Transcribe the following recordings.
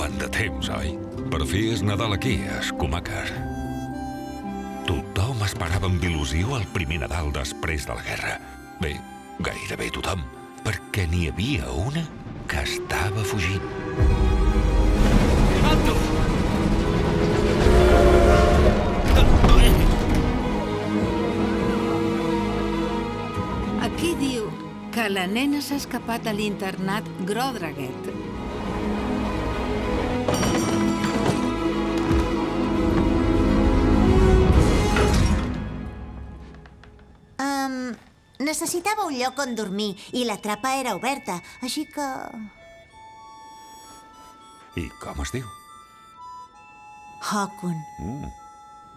tant de temps, oi? Per fi és Nadal aquí, a Schumacher. Tothom esperava amb il·lusió el primer Nadal després de la guerra. Bé, gairebé tothom, perquè n'hi havia una que estava fugint. Alto! Aquí diu que la nena s'ha escapat a l'internat Grodraget. Necessitava un lloc on dormir i la trapa era oberta, així que... I com es diu? Hakon.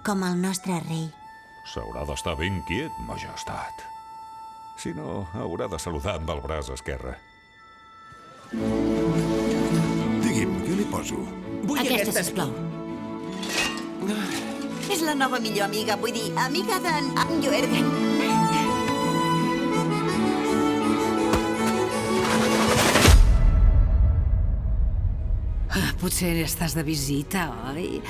Com el nostre rei. S'haurà d'estar ben quiet, majestat. Si no, haurà de saludar amb el braç esquerre. Digui'm, què li poso? Vull Aquesta, sisplau. És la nova millor amiga, vull dir, amiga d'en Jürgen. Potser estàs de visita, oi?